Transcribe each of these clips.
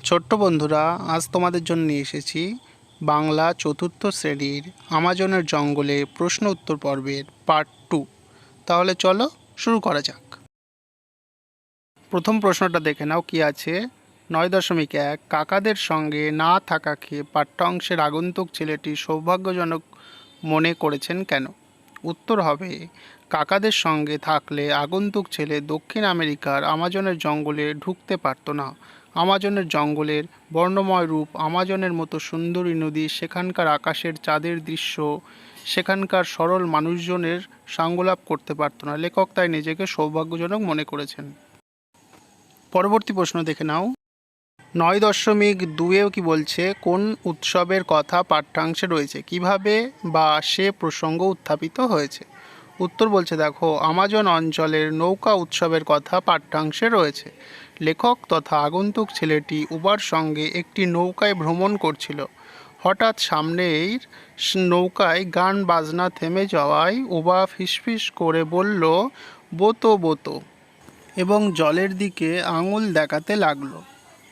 ছোট্ট বন্ধুরা, আজ তোমাদের জন্য নিয়ে এসেছি বাংলা চতুর্থ শ্রেণীর আমাজনের জঙ্গলে প্রশ্ন উত্তর পর্বের পার্ট 2। তাহলে চলো শুরু করা যাক। প্রথম প্রশ্নটা দেখে নাও কি আছে। 9.1 কাকাদের সঙ্গে না থাকাকে পাঠ্যাংশের আগন্তুক ছেলেটি সৌভাগ্যজনক মনে করেছেন কেন? উত্তর হবে, কাকাদের সঙ্গে থাকলে আগন্তুক ছেলে দক্ষিণ আমেরিকার আমাজনের জঙ্গলে ঢুকতে পারত না। আমাজনের জঙ্গলের বর্ণময় রূপ, আমাজনের মতো সুন্দরী নদী, সেখানকার আকাশের চাঁদের দৃশ্য, সেখানকার সরল মানুষজনের সাঙ্গলাপ করতে পারত না। লেখক তাই নিজেকে সৌভাগ্যজনক মনে করেছেন। পরবর্তী প্রশ্ন দেখে নাও। 9.2 কি বলছে, কোন উৎসবের কথা পাঠ্যাংশে রয়েছে, কিভাবে বা সে প্রসঙ্গ উত্থাপিত হয়েছে? উত্তর বলছে দেখো, আমাজন অঞ্চলের নৌকা উৎসবের কথা পাঠ্যাংশে রয়েছে। লেখক তথা আগন্তুক ছেলেটি উবার সঙ্গে একটি নৌকায় ভ্রমণ করছিল। হঠাৎ সামনের নৌকায় গান বাজনা থেমে যাওয়ায় উবা ফিসফিস করে বলল, বোতো বোতো, এবং জলের দিকে আঙুল দেখাতে লাগলো।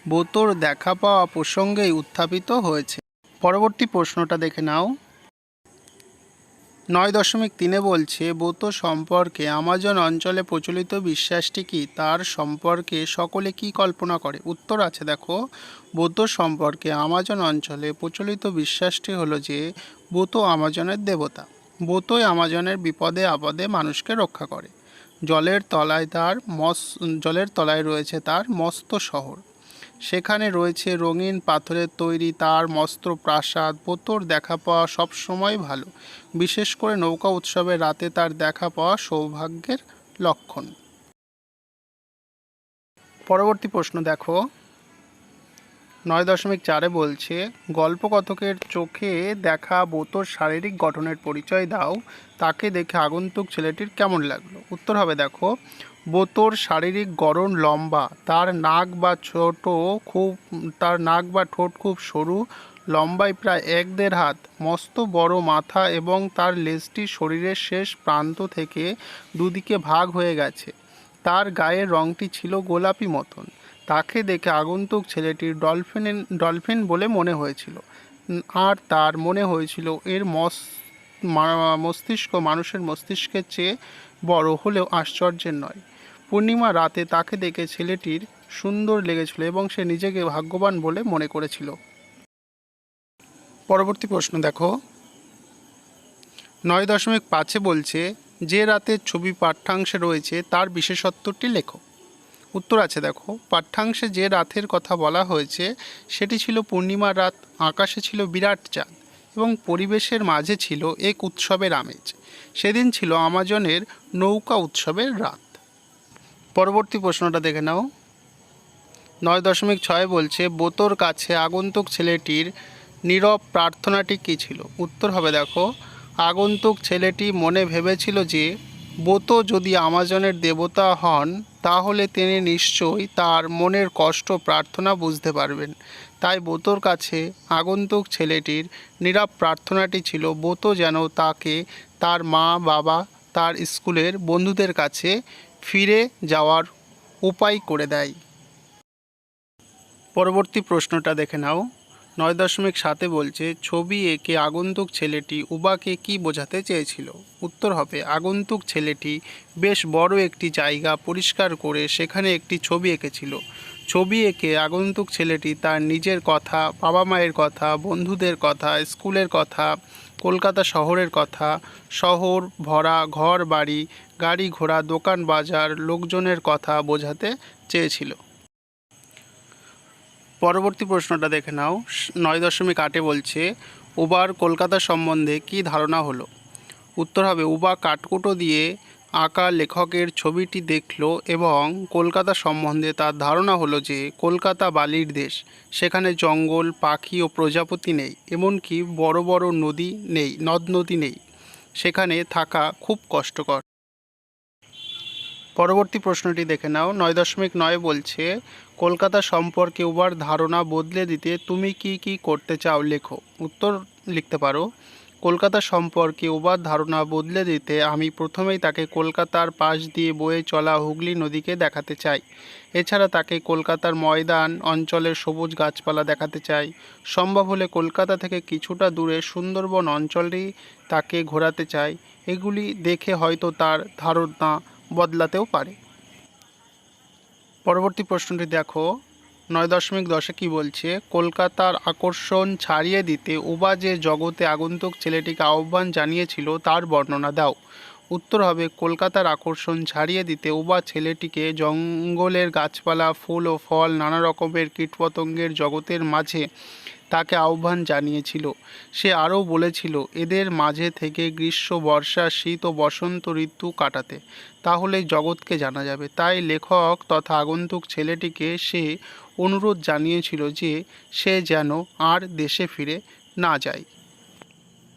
বোতোর দেখা পাওয়া প্রসঙ্গেই উত্থাপিত হয়েছে। পরবর্তী প্রশ্নটা দেখে নাও। 9.3 বলছে, বোতো সম্পর্কে আমাজন অঞ্চলে প্রচলিত বিশ্বাসটি কি, তার সম্পর্কে সকলে কি কল্পনা করে? উত্তর আছে দেখো, বোতো সম্পর্কে আমাজন অঞ্চলে প্রচলিত বিশ্বাসটি হলো যে বোতো আমাজনের দেবতা। বোতোই আমাজনের বিপদে আপদে মানুষকে রক্ষা করে। জলের তলায় রয়েছে তার মস্ত শহর। সেখানে রয়েছে রঙিন পাথরের তৈরি তার মস্ত প্রাসাদ। বোতোর দেখা পাওয়া সবসময় ভালো, বিশেষ করে নৌকা উৎসবের রাতে তার দেখা পাওয়া সৌভাগ্যের লক্ষণ। পরবর্তী প্রশ্ন দেখো। 9.4 বলছে, গল্পকথকের চোখে দেখা বোতোর শারীরিক গঠনের পরিচয় দাও, তাকে দেখে আগন্তুক ছেলেটির কেমন লাগলো? উত্তর হবে দেখো, বোতোর শারীরিক গড়ন লম্বা, তার নাক বা ঠোঁট খুব সরু, লম্বায় প্রায় 1.5 হাত, মস্ত বড় মাথা এবং তার লেজটি শরীরের শেষ প্রান্ত থেকে দুদিকে ভাগ হয়ে গেছে। তার গায়ের রঙটি ছিল গোলাপি মতন। তাকে দেখে আগন্তুক ছেলেটির ডলফিন বলে মনে হয়েছিল, আর তার মনে হয়েছিল এর মস্তিষ্ক মানুষের মস্তিষ্কের চেয়ে বড় হলেও আশ্চর্যের নয়। পূর্ণিমা রাতে তাকে দেখে ছেলেটির সুন্দর লেগেছিল এবং সে নিজেকে ভাগ্যবান বলে মনে করেছিল। পরবর্তী প্রশ্ন দেখো। 9.5 বলছে, যে রাতের ছবি পাঠ্যাংশে রয়েছে তার বিশেষত্বটি লেখো। উত্তর আছে দেখো, পাঠ্যাংশে যে রাতের কথা বলা হয়েছে সেটি ছিল পূর্ণিমার রাত। আকাশে ছিল বিরাট চাঁদ এবং পরিবেশের মাঝে ছিল এক উৎসবের আমেজ। সেদিন ছিল আমাজনের নৌকা উৎসবের রাত। পরবর্তী প্রশ্নটা দেখে নাও। 9.6 বলছে, বোতোর কাছে আগন্তুক ছেলেটির নীরব প্রার্থনাটি কী ছিল? উত্তর হবে দেখো, আগন্তুক ছেলেটি মনে ভেবেছিল যে বোতো যদি আমাজনের দেবতা হন তাহলে তিনি নিশ্চয়ই তার মনের কষ্ট প্রার্থনা বুঝতে পারবেন। তাই বোতোর কাছে আগন্তুক ছেলেটির নীরব প্রার্থনাটি ছিল বোতো যেন তাকে তার মা বাবা, তার স্কুলের বন্ধুদের কাছে ফিরে যাওয়ার উপায় করে দেয়। পরবর্তী প্রশ্নটা দেখে নাও। 9.7 বলছে, ছবি এঁকে আগন্তুক ছেলেটি উবাকে কি বোঝাতে চেয়েছিল? উত্তর হবে, আগন্তুক ছেলেটি বেশ বড় একটি জায়গা পরিষ্কার করে সেখানে একটি ছবি এঁকেছিল। ছবি এঁকে আগন্তুক ছেলেটি তার নিজের কথা, বাবা মায়ের কথা, বন্ধুদের কথা, স্কুলের কথা, কলকাতা শহরের কথা, শহর ভরা ঘর বাড়ি, গাড়ি ঘোড়া, দোকান বাজার, লোকজনের কথা বোঝাতে চেয়েছিল। পরবর্তী প্রশ্নটা দেখে নাও। 9.8 বলছে, উবার কলকাতা সম্বন্ধে কি ধারণা হলো? উত্তর হবে, উবা কাঠকুটো দিয়ে আঁকা লেখকের ছবিটি দেখল এবং কলকাতা সম্বন্ধে তার ধারণা হলো যে কলকাতা বালির দেশ। সেখানে জঙ্গল, পাখি ও প্রজাপতি নেই, এমনকি বড় বড় নদ নদী নেই। সেখানে থাকা খুব কষ্টকর। পরবর্তী প্রশ্নটি দেখে নাও। 9.9 বলছে, কলকাতা সম্পর্কে উবার ধারণা বদলে দিতে তুমি কি কি করতে চাও লেখো। উত্তর লিখতে পারো, কলকাতা সম্পর্কে উবার ধারণা বদলে দিতে আমি প্রথমেই তাকে কলকাতার পাশ দিয়ে বয়ে চলা হুগলি নদীকে দেখাতে চাই। এছাড়া তাকে কলকাতার ময়দান অঞ্চলের সবুজ গাছপালা দেখাতে চাই। সম্ভব হলে কলকাতা থেকে কিছুটা দূরে সুন্দরবন অঞ্চলটি তাকে ঘোরাতে চাই। এগুলি দেখে হয়তো তার ধারণা বদলাতেও পারে। পরবর্তী প্রশ্নটি দেখো, 9.10 কি বলছে? কলকাতার আকর্ষণ ছাড়িয়ে দিতে উবা যে জগতে আগন্তুক ছেলেটিকে আহ্বান জানিয়েছিল তার বর্ণনা দাও। উত্তর হবে, কলকাতার আকর্ষণ ছাড়িয়ে দিতে উবা ছেলেটিকে জঙ্গলের গাছপালা, ফুল ও ফল, নানা রকমের কীটপতঙ্গের জগতের মাঝে তাকে আহ্বান জানিয়েছিল। সে আরও বলেছিল এদের মাঝে থেকে গ্রীষ্ম, বর্ষা, শীত ও বসন্ত ঋতু কাটাতে, তাহলে জগৎকে জানা যাবে। তাই লেখক তথা আগন্তুক ছেলেটিকে সে অনুরোধ জানিয়েছিল যে সে যেন আর দেশে ফিরে না যায়।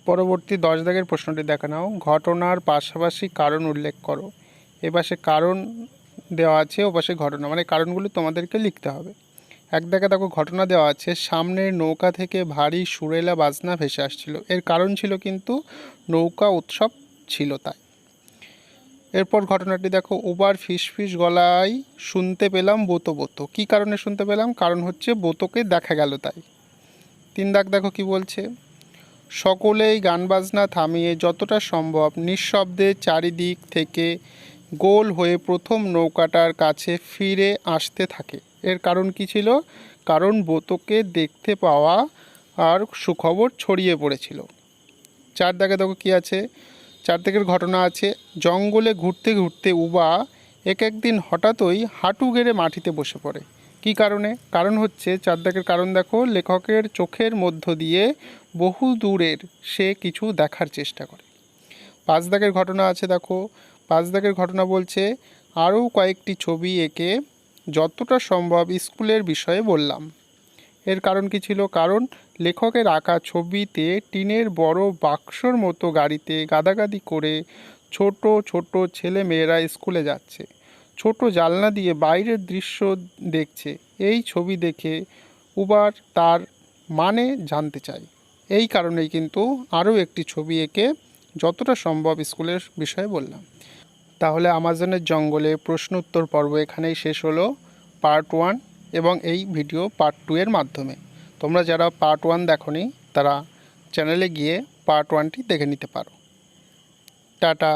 পরবর্তী 10 প্রশ্নটি দেখে নাও। ঘটনার পাশাপাশি কারণ উল্লেখ করো। এপাশে কারণ দেওয়া আছে, ওপাশে ঘটনা, মানে কারণগুলো তোমাদেরকে লিখতে হবে। দেখো ঘটনা দেওয়া আছে, সামনের নৌকা থেকে ভারী সুরেলা বাজনা ভেসে আসছিল। এর কারণ ছিল কিন্তু নৌকা উৎসব ছিল তাই। এরপর ঘটনাটি দেখো, উবার ফিসফিস গলায় শুনতে পেলাম বোতো বোতো। কী কারণে শুনতে পেলাম? কারণ হচ্ছে বোতোকে দেখা গেল তাই। 3 দেখো কি বলছে, সকলেই গান বাজনা থামিয়ে যতটা সম্ভব নিঃশব্দে চারিদিক থেকে গোল হয়ে প্রথম নৌকাটার কাছে ফিরে আসতে থাকে। এর কারণ কি ছিল? কারণ বোতোকে দেখতে পাওয়া আর সুখবর ছড়িয়ে পড়েছিল। 4 দেখো কি আছে? 4 ঘটনা আছে, জঙ্গলে ঘুরতে ঘুরতে উবা একদিন হঠাৎই হাঁটু গেড়ে মাটিতে বসে পড়ে। কি কারণে? কারণ হচ্ছে 4 কারণ দেখো, লেখকের চোখের মধ্য দিয়ে বহু দূরের সে কিছু দেখার চেষ্টা করে। 5 ঘটনা আছে দেখো, 5 ঘটনা বলছে আরও কয়েকটি ছবি এঁকে যতটা সম্ভব স্কুলের বিষয়ে বললাম। এর কারণ কি ছিল? কারণ লেখকের আঁকা ছবিতে টিনের বড় বাক্সর মতো গাড়িতে গাদাগাদি করে ছোট ছোট ছেলে মেয়েরা স্কুলে যাচ্ছে, ছোট জানলা দিয়ে বাইরের দৃশ্য দেখছে। এই ছবি দেখে উবার তার মানে জানতে চাই। এই কারণেই কিন্তু আরও একটি ছবি এঁকে যতটা সম্ভব স্কুলের বিষয়ে বললাম। তাহলে আমাজনের জঙ্গলে প্রশ্ন উত্তর পর্ব এখানেই শেষ হলো, পার্ট 1, এবং এই ভিডিও পার্ট 2 এর মাধ্যমে। তোমরা যারা পার্ট 1 দেখোনি তারা চ্যানেলে গিয়ে পার্ট 1টি দেখে নিতে পারো। টাটা।